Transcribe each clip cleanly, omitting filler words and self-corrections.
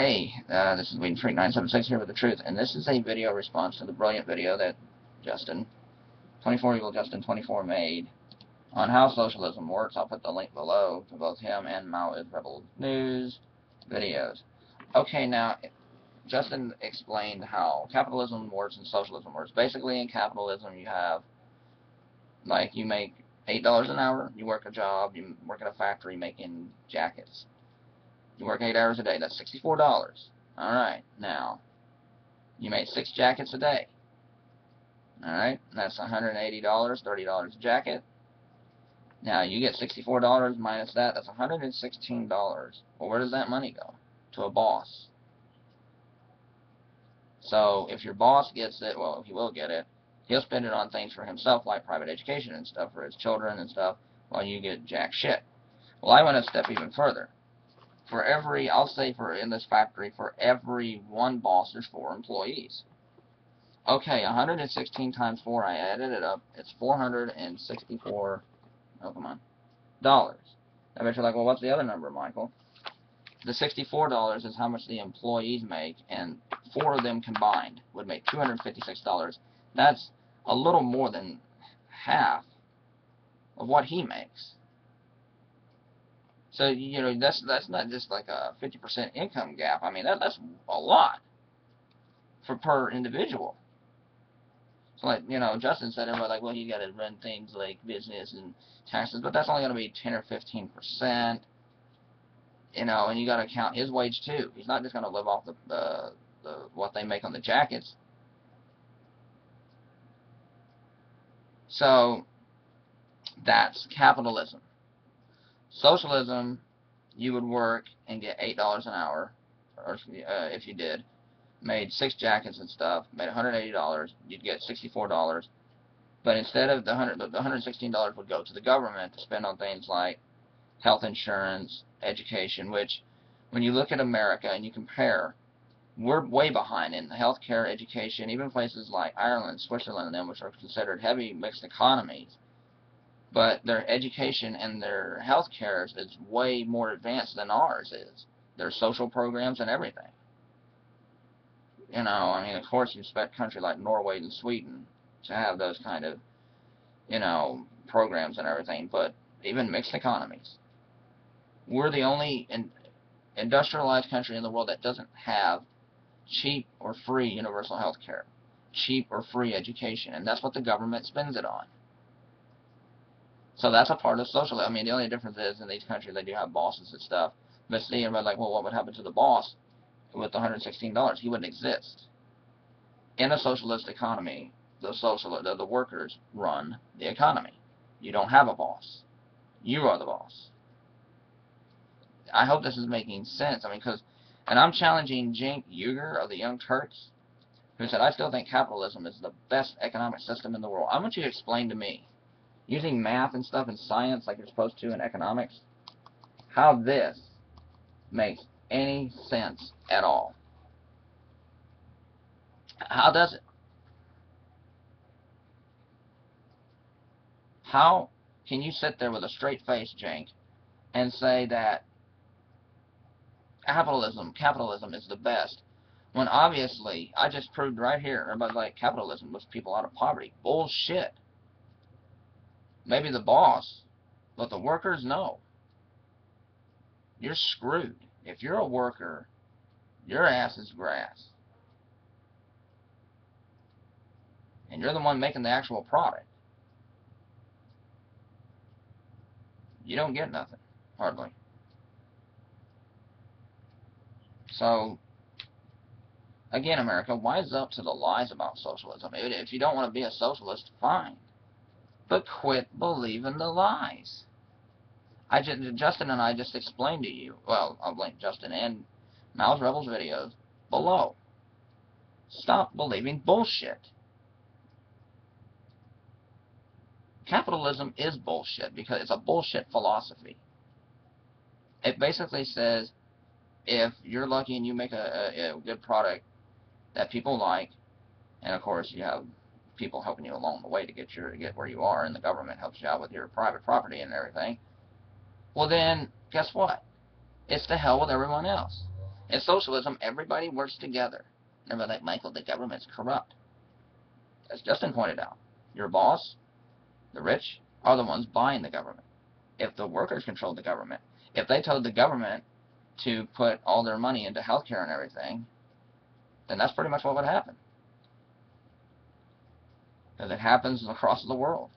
Hey, this is Weed Freak 976 here with the truth, and this is a video response to the brilliant video that Justin, 24 Evil Justin 24 made on how socialism works. I'll put the link below to both him and Mao is Rebel News videos. Okay, now, Justin explained how capitalism works and socialism works. Basically, in capitalism, you have, like, you make $8 an hour, you work a job, you work in a factory making jackets. You work 8 hours a day, that's $64. Alright, now, you make 6 jackets a day. Alright, that's $180, $30 a jacket. Now, you get $64 minus that, that's $116. Well, where does that money go? To a boss. So, if your boss gets it, well, he will get it, he'll spend it on things for himself, like private education and stuff for his children and stuff, while you get jack shit. Well, I went a step even further. For every, I'll say in this factory, for every one boss, there's 4 employees. Okay, 116 times 4, I added it up, it's $464, oh, come on, dollars. I bet you're like, well, what's the other number, Michael? The $64 is how much the employees make, and 4 of them combined would make $256. That's a little more than half of what he makes. So, you know, that's not just like a 50% income gap. I mean, that's a lot per individual. So, like, you know, Justin said, everybody like, well, you got to run things like business and taxes, but that's only going to be 10 or 15%. You know, and you got to count his wage too. He's not just going to live off the what they make on the jackets. So, that's capitalism. Socialism, you would work and get $8 an hour, or if you did, made 6 jackets and stuff, made $180, you'd get $64, but instead of the $116 would go to the government to spend on things like health insurance, education, which, when you look at America and you compare, we're way behind in healthcare, education, even places like Ireland, Switzerland, and them, which are considered heavy mixed economies. But their education and their health care is way more advanced than ours is. Their social programs and everything. You know, I mean, of course you expect a country like Norway and Sweden to have those kind of, you know, programs and everything, but even mixed economies. We're the only industrialized country in the world that doesn't have cheap or free universal health care, cheap or free education, and that's what the government spends it on. So that's a part of socialism. I mean, the only difference is in these countries they do have bosses and stuff. But see, everybody's like, well, what would happen to the boss with the $116? He wouldn't exist. In a socialist economy, the workers run the economy. You don't have a boss. You are the boss. I hope this is making sense. I mean, and I'm challenging Cenk Uygur of the Young Turks, who said, I still think capitalism is the best economic system in the world. I want you to explain to me, using math and stuff and science like you're supposed to in economics, how this makes any sense at all. How does it? How can you sit there with a straight face, Cenk, and say that capitalism is the best, when obviously, I just proved right here, everybody's like, capitalism lifts people out of poverty. Bullshit. Maybe the boss, but the workers, no. You're screwed. If you're a worker, your ass is grass. And you're the one making the actual product. You don't get nothing, hardly. So, again, America, wise up to the lies about socialism. If you don't want to be a socialist, fine. But quit believing the lies. Justin and I just explained to you, well, I'll link Justin and Mouse Rebels videos below. Stop believing bullshit. Capitalism is bullshit because it's a bullshit philosophy. It basically says, if you're lucky and you make a good product that people like, and of course you have people helping you along the way to get where you are, and the government helps you out with your private property and everything, well then, guess what? It's to hell with everyone else. In socialism, everybody works together. Never like, Michael, the government's corrupt. As Justin pointed out, your boss, the rich, are the ones buying the government. If the workers controlled the government, if they told the government to put all their money into healthcare and everything, then that's pretty much what would happen. Because it happens across the world.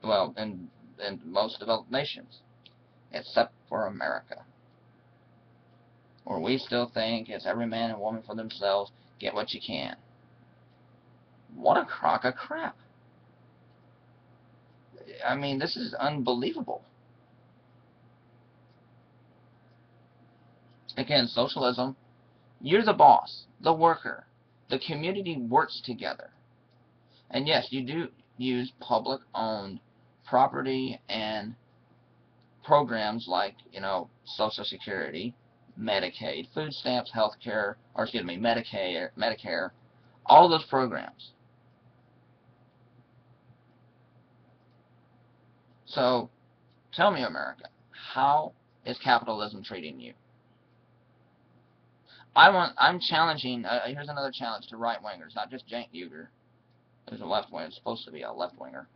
Well, in most developed nations, except for America, where we still think it's every man and woman for themselves, get what you can. What a crock of crap. I mean, this is unbelievable. Again, socialism, you're the boss, the worker. The community works together. And yes, you do use public-owned property and programs like, Social Security, Medicaid, food stamps, healthcare, or excuse me, Medicare, all those programs. So, tell me, America, how is capitalism treating you? I'm challenging, here's another challenge to right-wingers, not just Cenk Uygur, who's a left-winger, supposed to be a left-winger.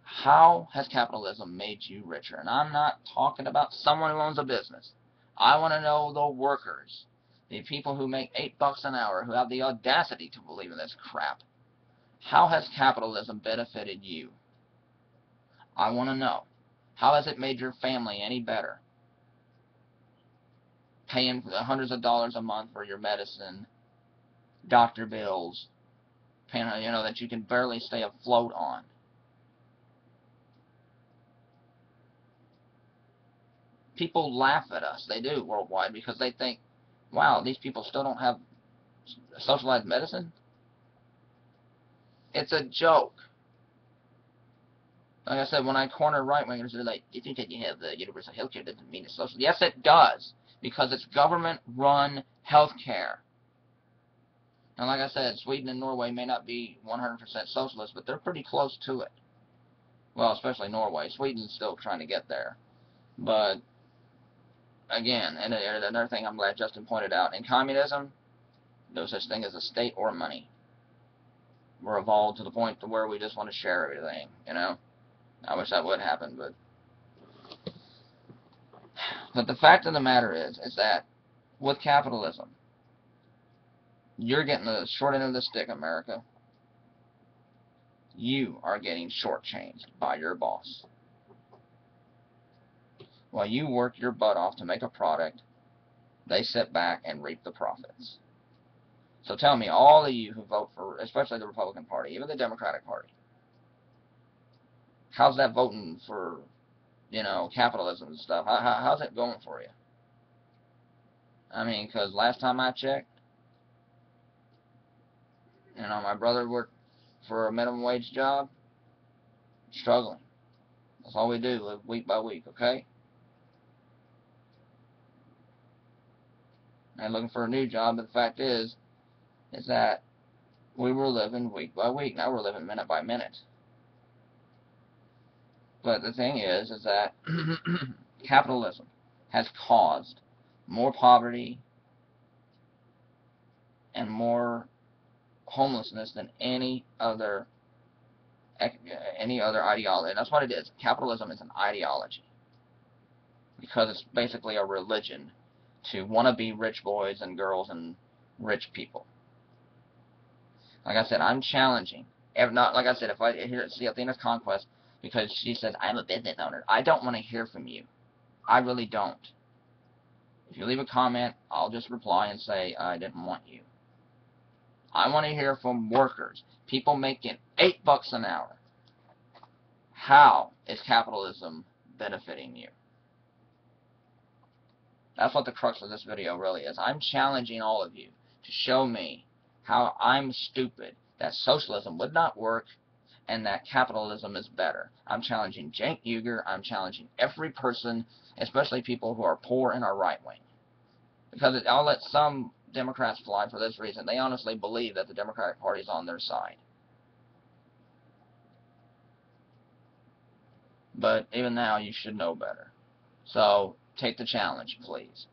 How has capitalism made you richer? And I'm not talking about someone who owns a business. I want to know the workers, the people who make $8 an hour, who have the audacity to believe in this crap. How has capitalism benefited you? I want to know. How has it made your family any better? Paying hundreds of dollars a month for your medicine, doctor bills, paying, that you can barely stay afloat on. People laugh at us. They do worldwide because they think, wow, these people still don't have socialized medicine? It's a joke. Like I said, when I corner right-wingers, they're like, you think that you have the universal health care doesn't mean it's social? Yes, it does, because it's government-run health care. And like I said, Sweden and Norway may not be 100% socialist, but they're pretty close to it. Well, especially Norway. Sweden's still trying to get there. But, again, and another thing I'm glad Justin pointed out, in communism, no such thing as a state or money. We're evolved to the point to where we just want to share everything, I wish that would happen, but the fact of the matter is that with capitalism, you're getting the short end of the stick, America. You are getting shortchanged by your boss. While you work your butt off to make a product, they sit back and reap the profits. So tell me, all of you who vote for, especially the Republican Party, even the Democratic Party, how's that voting for, capitalism and stuff? How's it going for you? I mean, because last time I checked, my brother worked for a minimum wage job, struggling. That's all we do, live week by week, okay? And looking for a new job, but the fact is that we were living week by week. Now we're living minute by minute. But the thing is that capitalism has caused more poverty and more homelessness than any other ideology. And that's what it is. Capitalism is an ideology, because it's basically a religion to want to be rich boys and girls and rich people. Like I said, I'm challenging. Not like I said, if I see Athena's Conquest, because she says I'm a business owner, I don't want to hear from you. I really don't. If you leave a comment, I'll just reply and say I didn't want you. I want to hear from workers, people making $8 an hour. How is capitalism benefiting you? That's what the crux of this video really is. I'm challenging all of you to show me how I'm stupid, that socialism would not work, and that capitalism is better. I'm challenging Cenk Uygur. I'm challenging every person, especially people who are poor and are right-wing. Because I'll let some Democrats fly for this reason. They honestly believe that the Democratic Party is on their side. But even now, you should know better. So, take the challenge, please.